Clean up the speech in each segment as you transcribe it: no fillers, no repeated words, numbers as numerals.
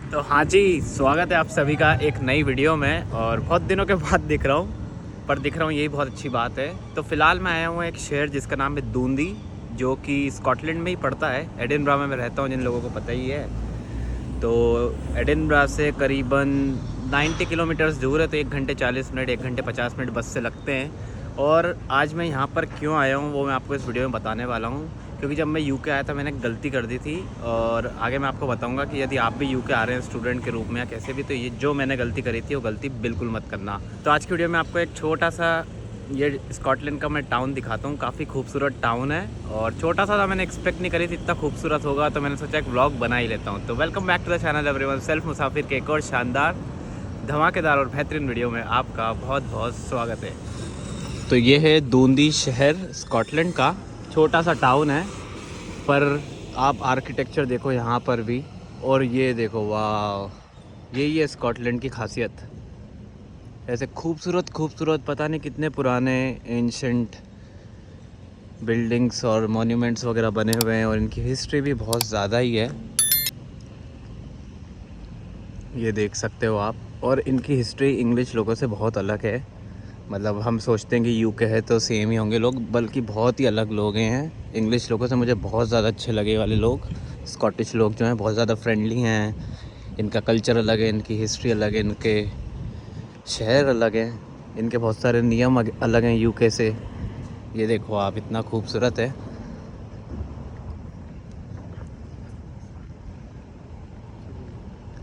तो हाँ जी, स्वागत है आप सभी का एक नई वीडियो में। और बहुत दिनों के बाद दिख रहा हूँ, पर दिख रहा हूँ यही बहुत अच्छी बात है। तो फ़िलहाल मैं आया हूँ एक शहर जिसका नाम है दूंदी, जो कि स्कॉटलैंड में ही पड़ता है। एडिनबरा में मैं रहता हूँ, जिन लोगों को पता ही है। तो एडिनबरा से करीबन 90 किलोमीटर्स दूर है, तो 1 घंटे 40 मिनट 1 घंटे 50 मिनट बस से लगते हैं। और आज मैं यहाँ पर क्यों आया हूँ वो मैं आपको इस वीडियो में बताने वाला हूँ, क्योंकि जब मैं यूके आया था मैंने एक गलती कर दी थी। और आगे मैं आपको बताऊँगा कि यदि आप भी यूके आ रहे हैं स्टूडेंट के रूप में या कैसे भी, तो ये जो मैंने गलती करी थी वो गलती बिल्कुल मत करना। तो आज की वीडियो में आपको एक छोटा सा ये स्कॉटलैंड का मैं टाउन दिखाता हूँ। काफ़ी खूबसूरत टाउन है और छोटा सा था, मैंने एक्सपेक्ट नहीं करी थी इतना खूबसूरत होगा, तो मैंने सोचा एक व्लॉग बना ही लेता हूँ। तो welcome back to the channel everyone. Self Musafir के एक और शानदार, धमाकेदार और बेहतरीन वीडियो में आपका बहुत बहुत स्वागत है। तो ये है दूंदी शहर, स्कॉटलैंड का छोटा सा टाउन है, पर आप आर्किटेक्चर देखो यहाँ पर भी। और ये देखो, वाह, यही है स्कॉटलैंड की खासियत। ऐसे खूबसूरत खूबसूरत पता नहीं कितने पुराने एंशंट बिल्डिंग्स और मॉन्यूमेंट्स वगैरह बने हुए हैं, और इनकी हिस्ट्री भी बहुत ज़्यादा ही है, ये देख सकते हो आप। और इनकी हिस्ट्री इंग्लिश लोगों से बहुत अलग है। मतलब हम सोचते हैं कि यूके है तो सेम ही होंगे लोग, बल्कि बहुत ही अलग लोग हैं। इंग्लिश लोगों से मुझे बहुत ज़्यादा अच्छे लगे वाले लोग स्कॉटिश लोग जो हैं, बहुत ज़्यादा फ्रेंडली हैं। इनका कल्चर अलग है, इनकी हिस्ट्री अलग है, इनके शहर अलग हैं, इनके बहुत सारे नियम अलग हैं यूके से। ये देखो आप, इतना खूबसूरत है।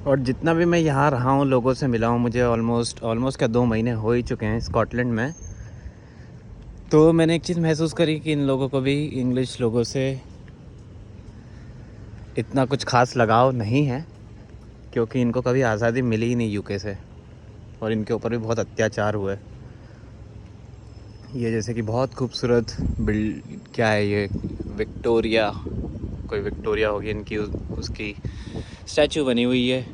और जितना भी मैं यहाँ रहा हूँ, लोगों से मिला हूँ, मुझे ऑलमोस्ट क्या 2 महीने हो ही चुके हैं स्कॉटलैंड में। तो मैंने एक चीज़ महसूस करी कि इन लोगों को भी इंग्लिश लोगों से इतना कुछ खास लगाव नहीं है, क्योंकि इनको कभी आज़ादी मिली ही नहीं यूके से, और इनके ऊपर भी बहुत अत्याचार हुए। ये जैसे कि बहुत खूबसूरत क्या है ये, विक्टोरिया, कोई विक्टोरिया होगी इनकी, उसकी स्टैचू बनी हुई है।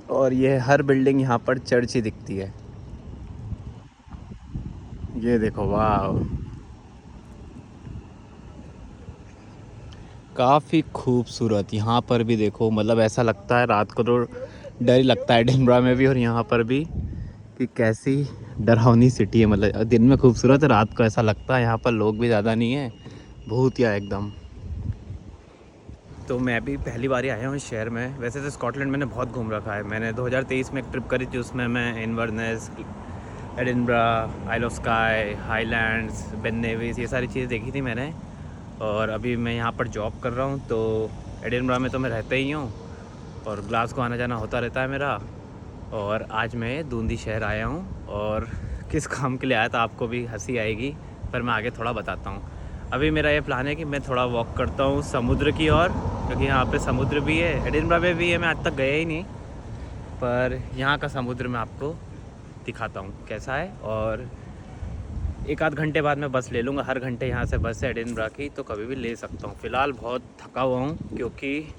और ये हर बिल्डिंग यहाँ पर चर्च ही दिखती है। ये देखो, वाह, काफ़ी खूबसूरत। यहाँ पर भी देखो, मतलब ऐसा लगता है रात को तो डर ही लगता है एडिनबरा में भी और यहाँ पर भी, कि कैसी डरावनी सिटी है। मतलब दिन में खूबसूरत है, रात को ऐसा लगता है यहाँ पर लोग भी ज़्यादा नहीं है, भूतिया एकदम। तो मैं भी पहली बार ही आया हूँ इस शहर में। वैसे तो स्कॉटलैंड मैंने बहुत घूम रखा है। मैंने 2023 में एक ट्रिप करी थी, उसमें मैं Inverness, Edinburgh, isle of Skye, Highlands, Ben Nevis, ये सारी चीज़ें देखी थी मैंने। और अभी मैं यहाँ पर जॉब कर रहा हूँ, तो एडिनबरा में तो मैं रहता ही हूँ, और ग्लासगो आना जाना होता रहता है मेरा। और आज मैं दूंदी शहर आया हूँ, और किस काम के लिए आया था आपको भी हंसी आएगी, पर मैं आगे थोड़ा बताता हूँ। अभी मेरा ये प्लान है कि मैं थोड़ा वॉक करता हूँ समुद्र की ओर, क्योंकि यहाँ पे समुद्र भी है, एडिनबरा में भी है। मैं आज तक गया ही नहीं, पर यहाँ का समुद्र मैं आपको दिखाता हूँ कैसा है। और 1 आध घंटे बाद मैं बस ले लूँगा। हर घंटे यहाँ से बस है एडिनबरा की, तो कभी भी ले सकता हूँ। फ़िलहाल बहुत थका हुआ हूँ, क्योंकि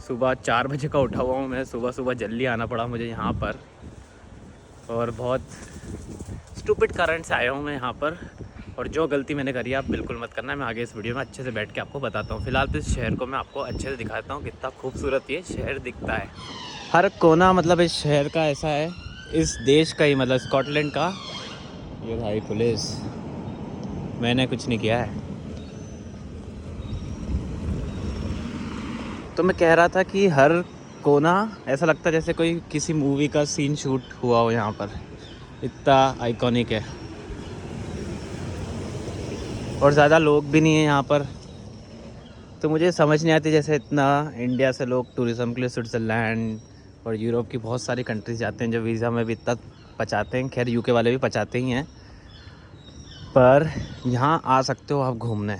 सुबह 4 बजे का उठा हुआ हूँ मैं। सुबह सुबह जल्दी आना पड़ा मुझे यहाँ पर, और बहुत स्टूपिड कारण से आया हूँ मैं यहाँ पर। और जो गलती मैंने करी आप बिल्कुल मत करना। मैं आगे इस वीडियो में अच्छे से बैठ के आपको बताता हूँ। फ़िलहाल तो इस शहर को मैं आपको अच्छे से दिखाता हूँ, कितना खूबसूरत ये शहर दिखता है। हर कोना मतलब इस शहर का ऐसा है, इस देश का ही, मतलब स्कॉटलैंड का। ये भाई पुलिस, मैंने कुछ नहीं किया है। तो मैं कह रहा था कि हर कोना ऐसा लगता है जैसे कोई किसी मूवी का सीन शूट हुआ हो यहाँ पर, इतना आइकॉनिक है। और ज़्यादा लोग भी नहीं हैं यहाँ पर, तो मुझे समझ नहीं आती, जैसे इतना इंडिया से लोग टूरिज़्म के लिए स्विट्ज़रलैंड और यूरोप की बहुत सारी कंट्रीज जाते हैं, जो वीज़ा में भी इतना पचाते हैं। खैर यूके वाले भी पचाते ही हैं, पर यहाँ आ सकते हो आप घूमने।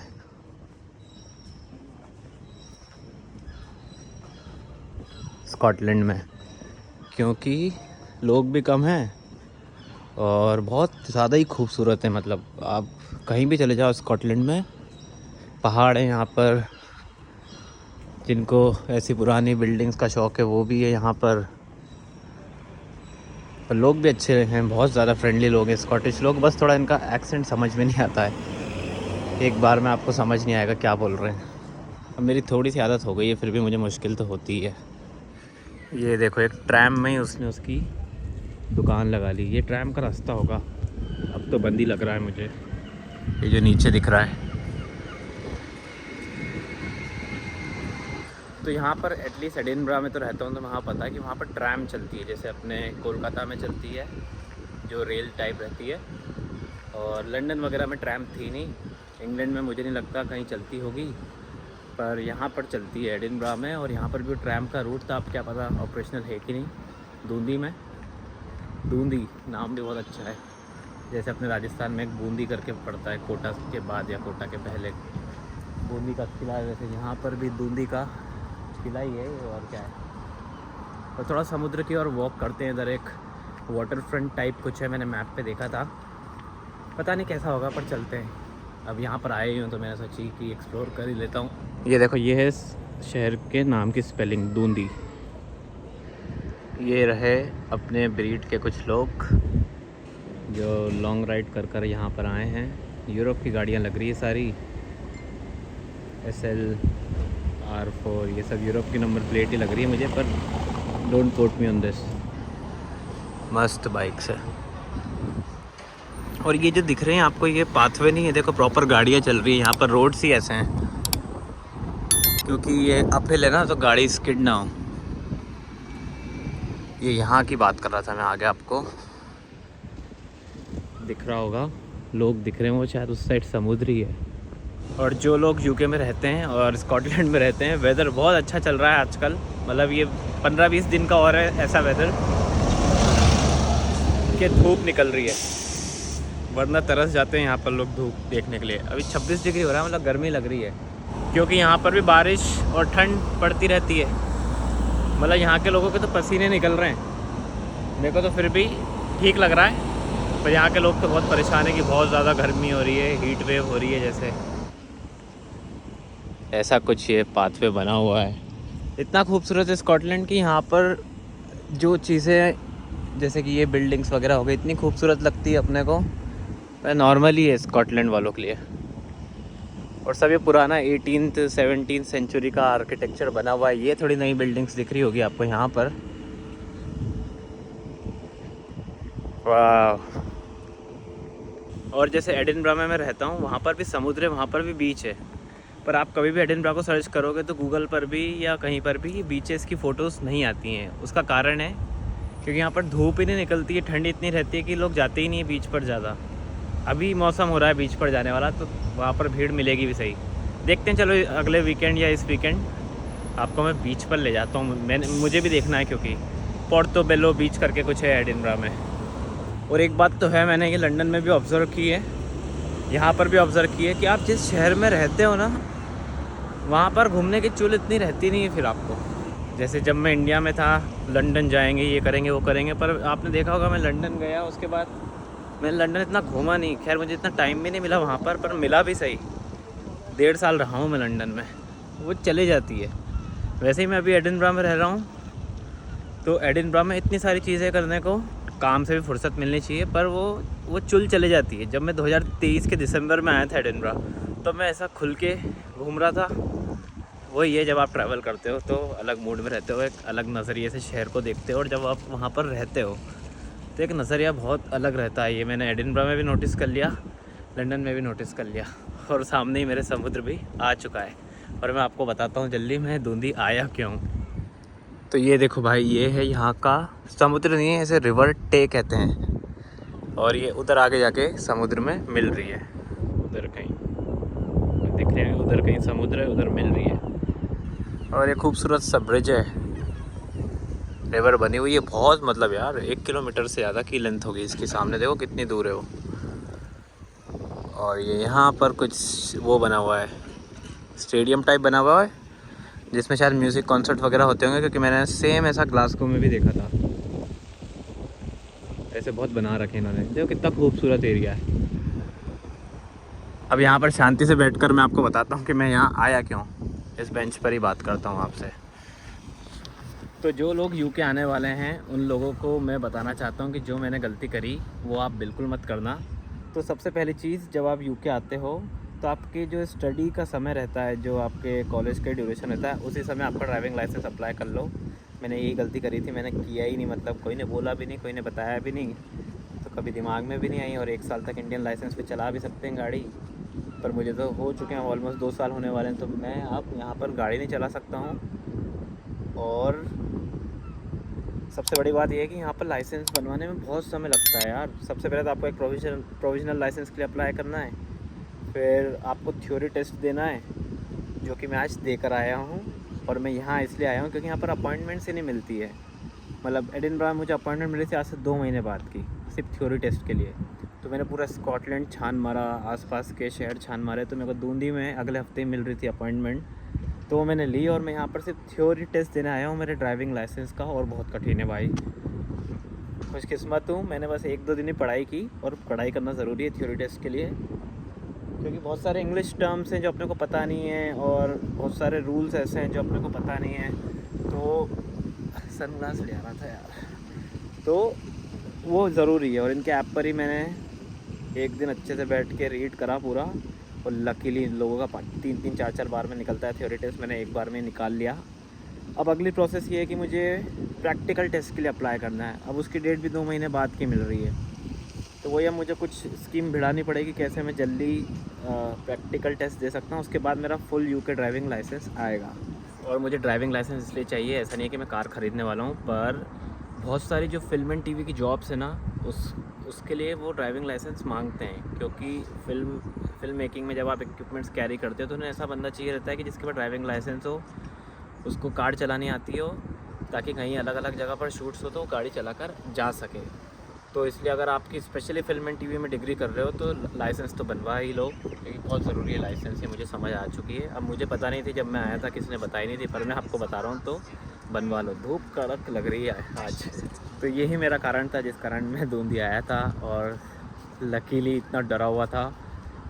स्कॉटलैंड में क्योंकि लोग भी कम हैं और बहुत ज़्यादा ही खूबसूरत है। मतलब आप कहीं भी चले जाओ स्कॉटलैंड में, पहाड़ है यहाँ पर। जिनको ऐसी पुरानी बिल्डिंग्स का शौक़ है वो भी है यहाँ पर लोग भी अच्छे हैं, बहुत ज़्यादा फ्रेंडली लोग हैं स्कॉटिश लोग। बस थोड़ा इनका एक्सेंट समझ में नहीं आता है, एक बार में आपको समझ नहीं आएगा क्या बोल रहे हैं। अब मेरी थोड़ी सी आदत हो गई है, फिर भी मुझे मुश्किल तो होती है। ये देखो एक ट्रैम में ही उसने उसकी दुकान लगा ली। ये ट्रैम का रास्ता होगा, अब तो बंद ही लग रहा है मुझे। ये जो नीचे दिख रहा है, तो यहाँ पर एटलीस्ट एडिनबरा में तो रहता हूँ तो वहाँ पता है कि वहाँ पर ट्रैम चलती है, जैसे अपने कोलकाता में चलती है जो रेल टाइप रहती है। और लंदन वगैरह में ट्रैम थी नहीं, इंग्लैंड में मुझे नहीं लगता कहीं चलती होगी, पर यहाँ पर चलती है एडिनबरा में। और यहाँ पर भी ट्रैम का रूट था, अब क्या पता ऑपरेशनल है कि नहीं। बूंदी में, बूंदी नाम भी बहुत अच्छा है, जैसे अपने राजस्थान में एक बूंदी करके पड़ता है कोटा के बाद या कोटा के पहले, बूंदी का किला है। वैसे यहाँ पर भी बूंदी का किला ही है और क्या है। और थोड़ा समुद्र की ओर वॉक करते हैं, इधर एक वाटर फ्रंट टाइप कुछ है, मैंने मैप पे देखा था, पता नहीं कैसा होगा पर चलते हैं। अब यहाँ पर आए हूँ तो मैंने सोची कि एक्सप्लोर कर ही लेता हूँ। ये देखो ये है शहर के नाम की स्पेलिंग, बूंदी। ये रहे अपने ब्रीड के कुछ लोग जो लॉन्ग राइड कर कर यहाँ पर आए हैं। यूरोप की गाड़ियाँ लग रही है सारी, SL R4 ये सब यूरोप की नंबर प्लेट ही लग रही है मुझे, पर don't quote me on this. मस्त बाइक्स है। और ये जो दिख रहे हैं आपको, ये पाथवे नहीं है, देखो प्रॉपर गाड़ियाँ चल रही है यहाँ पर। रोड्स ही ऐसे हैं क्योंकि ये अपहिल है ना, तो गाड़ी स्किड ना हो। ये यहाँ की बात कर रहा था मैं, आगे आपको दिख रहा होगा, लोग दिख रहे हैं वो शायद उस साइड समुद्र ही है। और जो लोग यूके में रहते हैं और स्कॉटलैंड में रहते हैं, वेदर बहुत अच्छा चल रहा है आजकल। मतलब ये 15-20 दिन का और है ऐसा वेदर कि धूप निकल रही है, वरना तरस जाते हैं यहाँ पर लोग धूप देखने के लिए। अभी 26 डिग्री हो रहा है, मतलब गर्मी लग रही है, क्योंकि यहाँ पर भी बारिश और ठंड पड़ती रहती है। मतलब यहाँ के लोगों के तो पसीने निकल रहे हैं, मेरे को तो फिर भी ठीक लग रहा है, पर यहाँ के लोग तो बहुत परेशान है कि बहुत ज़्यादा गर्मी हो रही है, हीट वेव हो रही है। जैसे ऐसा कुछ ये पाथवे बना हुआ है, इतना खूबसूरत है स्कॉटलैंड की। यहाँ पर जो चीज़ें जैसे कि ये बिल्डिंग्स वगैरह हो गई, इतनी खूबसूरत लगती है अपने को, नॉर्मली है स्कॉटलैंड वालों के लिए। और सब ये पुराना 18th 17th सेंचुरी का आर्किटेक्चर बना हुआ है। ये थोड़ी नई बिल्डिंग्स दिख रही होगी आपको यहाँ पर। वाह। और जैसे एडिनबरा में मैं रहता हूँ, वहाँ पर भी समुद्र है, वहाँ पर भी बीच है, पर आप कभी भी एडिनबरा को सर्च करोगे तो गूगल पर भी या कहीं पर भी बीचेस की फ़ोटोज़ नहीं आती हैं। उसका कारण है क्योंकि यहाँ पर धूप ही नहीं निकलती है, ठंड इतनी रहती है कि लोग जाते ही नहीं है बीच पर ज़्यादा। अभी मौसम हो रहा है बीच पर जाने वाला, तो वहाँ पर भीड़ मिलेगी भी सही। देखते हैं, चलो अगले वीकेंड या इस वीकेंड आपको मैं बीच पर ले जाता हूँ। मुझे भी देखना है क्योंकि पोर्टोबेलो बीच करके कुछ है एडिनबरा में। और एक बात तो है, मैंने ये लंदन में भी ऑब्ज़र्व की है, यहाँ पर भी ऑब्ज़र्व की है कि आप जिस शहर में रहते हो ना, वहाँ पर घूमने की चुल इतनी रहती नहीं है फिर आपको। जैसे जब मैं इंडिया में था, लंदन जाएंगे, ये करेंगे, वो करेंगे, पर आपने देखा होगा मैं लंदन गया, उसके बाद मैंने लंदन इतना घूमा नहीं। खैर मुझे इतना टाइम भी नहीं मिला वहाँ पर मिला भी सही। 1.5 साल रहा हूँ मैं लंदन में, वो चले जाती है। वैसे ही मैं अभी एडिनबरा में रह रहा हूँ, तो एडिनबरा में इतनी सारी चीज़ें करने को, काम से भी फुर्सत मिलनी चाहिए, पर वो चुल चले जाती है। जब मैं 2023 के दिसंबर में आया था एडिनबरा, तो मैं ऐसा खुल के घूम रहा था। वही है, जब आप ट्रैवल करते हो तो अलग मूड में रहते हो, एक अलग नज़रिए से शहर को देखते हो, और जब आप वहाँ पर रहते हो तो एक नज़रिया बहुत अलग रहता है। ये मैंने एडिनबरा में भी नोटिस कर लिया, लंदन में भी नोटिस कर लिया, और सामने ही मेरे समुद्र भी आ चुका है। और मैं आपको बताता हूँ जल्दी मैं दूंदी आया क्यों। तो ये देखो भाई, ये है यहाँ का समुद्र, नहीं है ऐसे रिवर टे कहते हैं, और ये उधर आगे जाके समुद्र में मिल रही है। उधर कहीं दिख रहे हैं, उधर कहीं समुद्र है, उधर मिल रही है। और ये खूबसूरत सा ब्रिज है, रिवर बनी हुई है बहुत, मतलब यार 1 किलोमीटर से ज़्यादा की लेंथ होगी इसकी। सामने देखो कितनी दूर है वो। और ये यहाँ पर कुछ वो बना हुआ है, स्टेडियम टाइप बना हुआ है, जिसमें शायद म्यूज़िक कॉन्सर्ट वगैरह होते होंगे, क्योंकि मैंने सेम ऐसा ग्लासगो में भी देखा था। ऐसे बहुत बना रखे इन्होंने, देखो कितना खूबसूरत एरिया है। अब यहाँ पर शांति से बैठकर मैं आपको बताता हूँ कि मैं यहाँ आया क्यों। इस बेंच पर ही बात करता हूँ आपसे। तो जो लोग यूके आने वाले हैं, उन लोगों को मैं बताना चाहता हूँ कि जो मैंने गलती करी वो आप बिल्कुल मत करना। तो सबसे पहली चीज़, जब आप यूके आते हो तो आपके जो स्टडी का समय रहता है, जो आपके कॉलेज का ड्यूरेशन रहता है, उसी समय आपका ड्राइविंग लाइसेंस अप्लाई कर लो। मैंने यही गलती करी थी, मैंने किया ही नहीं, मतलब कोई ने बोला भी नहीं, कोई ने बताया भी नहीं, तो कभी दिमाग में भी नहीं आई। और 1 साल तक इंडियन लाइसेंस पे चला भी सकते हैं गाड़ी, पर मुझे तो हो चुके हैं ऑलमोस्ट 2 साल होने वाले हैं, तो मैं अब यहाँ पर गाड़ी नहीं चला सकता हूँ। और सबसे बड़ी बात यह है कि यहाँ पर लाइसेंस बनवाने में बहुत समय लगता है यार। सबसे पहले तो आपको एक प्रोविजनल लाइसेंस के लिए अप्लाई करना है, फिर आपको थ्योरी टेस्ट देना है, जो कि मैं आज देकर आया हूँ। और मैं यहाँ इसलिए आया हूँ क्योंकि यहाँ पर अपॉइंटमेंट ही नहीं मिलती है। मतलब एडिनबरा में मुझे अपॉइंटमेंट मिली थी आज से 2 महीने बाद की, सिर्फ थ्योरी टेस्ट के लिए। तो मैंने पूरा स्कॉटलैंड छान मारा, आसपास के शहर छान मारे, तो मेरे को दूंदी में अगले हफ्ते मिल रही थी अपॉइंटमेंट, तो वो मैंने ली। और मैं यहाँ पर सिर्फ थ्योरी टेस्ट देने आया हूँ मेरे ड्राइविंग लाइसेंस का, और बहुत कठिन है भाई। खुशकिस्मत हूँ, मैंने बस 1-2 दिन ही पढ़ाई की, और पढ़ाई करना ज़रूरी है थ्योरी टेस्ट के लिए, क्योंकि बहुत सारे इंग्लिश टर्म्स हैं जो अपने को पता नहीं है, और बहुत सारे रूल्स ऐसे हैं जो अपने को पता नहीं है। तो सनग्लास ले आ रहा था यार, तो वो ज़रूरी है। और इनके ऐप पर ही मैंने एक दिन अच्छे से बैठ के रीड करा पूरा, और लकीली इन लोगों का 3-3, 4-4 बार में निकलता है थ्योरी टेस्ट, मैंने एक बार में निकाल लिया। अब अगली प्रोसेस ये है कि मुझे प्रैक्टिकल टेस्ट के लिए अप्लाई करना है। अब उसकी डेट भी 2 महीने बाद की मिल रही है, तो वही अब मुझे कुछ स्कीम भिड़ानी पड़ेगी कैसे मैं जल्दी प्रैक्टिकल टेस्ट दे सकता हूँ। उसके बाद मेरा फुल यूके ड्राइविंग लाइसेंस आएगा। और मुझे ड्राइविंग लाइसेंस इसलिए चाहिए, ऐसा नहीं है कि मैं कार ख़रीदने वाला हूँ, पर बहुत सारी जो फिल्म एंड टीवी की जॉब्स है ना, उसके लिए वो ड्राइविंग लाइसेंस मांगते हैं। क्योंकि फिल्म मेकिंग में जब आप इक्विपमेंट्स कैरी करते हो तो उन्हें ऐसा बंदा चाहिए रहता है कि जिसके पास ड्राइविंग लाइसेंस हो, उसको कार चलानी आती हो, ताकि कहीं अलग अलग जगह पर शूट्स हो तो गाड़ी चलाकर जा सके। तो इसलिए अगर आपकी स्पेशली फिल्म एंड टीवी में डिग्री कर रहे हो तो लाइसेंस तो बनवा ही लो, क्योंकि बहुत ज़रूरी है लाइसेंस, ये मुझे समझ आ चुकी है। अब मुझे पता नहीं थी जब मैं आया था, किसी ने बताई नहीं थी, पर मैं आपको बता रहा हूँ तो बनवा लो। धूप कड़क लग रही है आज, तो यही मेरा कारण था जिस कारण मैं दूंदी आया था। और लकीली इतना डरा हुआ था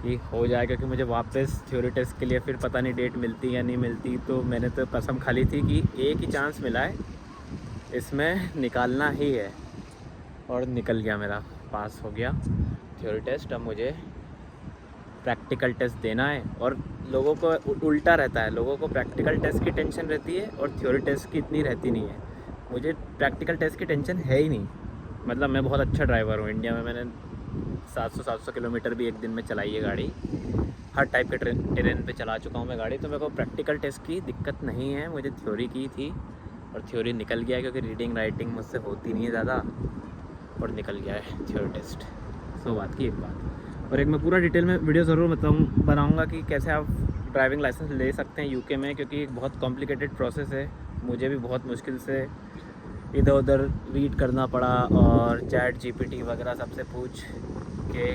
कि हो जाए, क्योंकि मुझे वापस थ्योरी टेस्ट के लिए फिर पता नहीं डेट मिलती या नहीं मिलती। तो मैंने तो कसम खा ली थी कि एक ही चांस मिला है, इसमें निकालना ही है, और निकल गया मेरा, पास हो गया थ्योरी टेस्ट। अब मुझे प्रैक्टिकल टेस्ट देना है। और लोगों को उल्टा रहता है, लोगों को प्रैक्टिकल टेस्ट की टेंशन रहती है और थ्योरी टेस्ट की इतनी रहती नहीं है। मुझे प्रैक्टिकल टेस्ट की टेंशन है ही नहीं। मतलब मैं बहुत अच्छा ड्राइवर हूँ, इंडिया में मैंने 700 किलोमीटर भी एक दिन में चलाई है गाड़ी, हर टाइप के टेरेन पे चला चुका हूँ मैं गाड़ी। तो मेरे को प्रैक्टिकल टेस्ट की दिक्कत नहीं है, मुझे थ्योरी की थी और थ्योरी निकल गया है, क्योंकि रीडिंग राइटिंग मुझसे होती नहीं है ज़्यादा, और निकल गया है थ्योरी टेस्ट। सो बात की एक बात। और एक मैं पूरा डिटेल में वीडियो ज़रूर बनाऊँगा कि कैसे आप ड्राइविंग लाइसेंस ले सकते हैं यूके में, क्योंकि एक बहुत कॉम्प्लिकेटेड प्रोसेस है। मुझे भी बहुत मुश्किल से इधर उधर रीड करना पड़ा, और चैट जीपीटी वगैरह सबसे पूछ के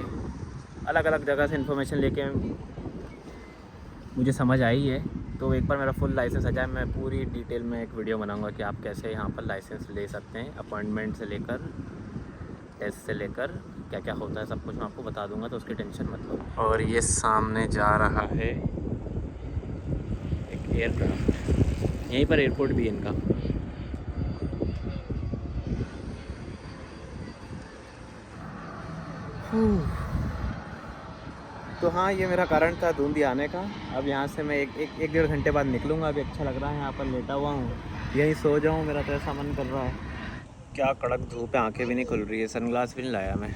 अलग अलग जगह से इन्फॉर्मेशन लेके मुझे समझ आई है। तो एक बार मेरा फुल लाइसेंस आ जाए, मैं पूरी डिटेल में एक वीडियो बनाऊंगा कि आप कैसे यहाँ पर लाइसेंस ले सकते हैं, अपॉइंटमेंट से लेकर टेस्ट से लेकर क्या क्या होता है, सब कुछ मैं आपको बता दूंगा, तो उसकी टेंशन मत लो। और ये सामने जा रहा है एक एयरक्राफ्ट, यहीं पर एयरपोर्ट भी है इनका। तो हाँ, ये मेरा कारण था दूंदी आने का। अब यहाँ से मैं एक 1-1.5 घंटे बाद निकलूँगा। अभी अच्छा लग रहा है यहाँ पर लेटा हुआ हूँ, यहीं सो जाऊँ, मेरा तो ऐसा मन कर रहा है। क्या कड़क धूप है, आंखें भी नहीं खुल रही है, सनग्लास भी नहीं लाया मैं,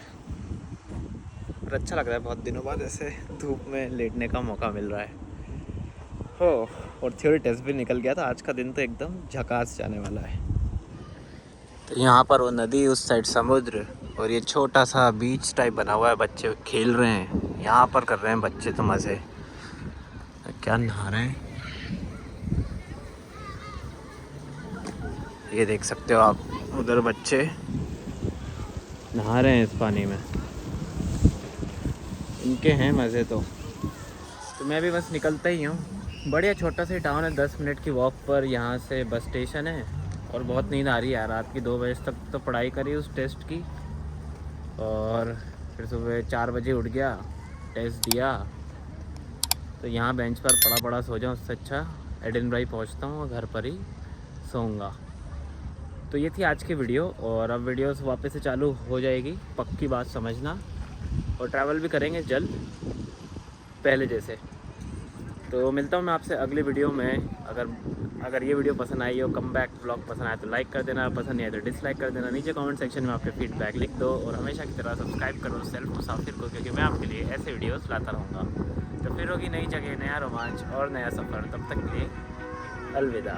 पर अच्छा लग रहा है, बहुत दिनों बाद ऐसे धूप में लेटने का मौका मिल रहा है। हो, और थ्योरी टेस्ट भी निकल गया था। आज का दिन तो एकदम झकास जाने वाला है। तो यहाँ पर वो नदी, उस साइड समुद्र, और ये छोटा सा बीच टाइप बना हुआ है, बच्चे खेल रहे हैं यहाँ पर, कर रहे हैं बच्चे तो मज़े, क्या नहा रहे हैं ये देख सकते हो आप, उधर बच्चे नहा रहे हैं इस पानी में, इनके हैं मज़े। तो मैं भी बस निकलता ही हूँ। बढ़िया छोटा सा टाउन है, 10 मिनट की वॉक पर यहाँ से बस स्टेशन है। और बहुत नींद आ रही है, रात की 2 बजे तक तो पढ़ाई करी उस टेस्ट की, और फिर सुबह 4 बजे उठ गया, टेस्ट दिया। तो यहाँ बेंच पर पड़ा सो जाऊँ, उससे अच्छा एडिनबरा ही पहुँचता हूँ और घर पर ही सोऊंगा। तो ये थी आज की वीडियो, और अब वीडियोस वापस से चालू हो जाएगी, पक्की बात समझना। और ट्रैवल भी करेंगे जल्द, पहले जैसे। तो मिलता हूँ मैं आपसे अगली वीडियो में। अगर अगर ये वीडियो पसंद आई हो, कम बैक ब्लॉग पसंद आए तो लाइक कर देना, पसंद नहीं आए तो डिसलाइक कर देना। नीचे कमेंट सेक्शन में आपके फीडबैक लिख दो और हमेशा की तरह सब्सक्राइब करो सेल्फ मुसाफिर को, क्योंकि मैं आपके लिए ऐसे वीडियोस लाता रहूँगा। तो फिर होगी नई जगह, नया रोमांच और नया सफ़र। तब तक के लिए अलविदा।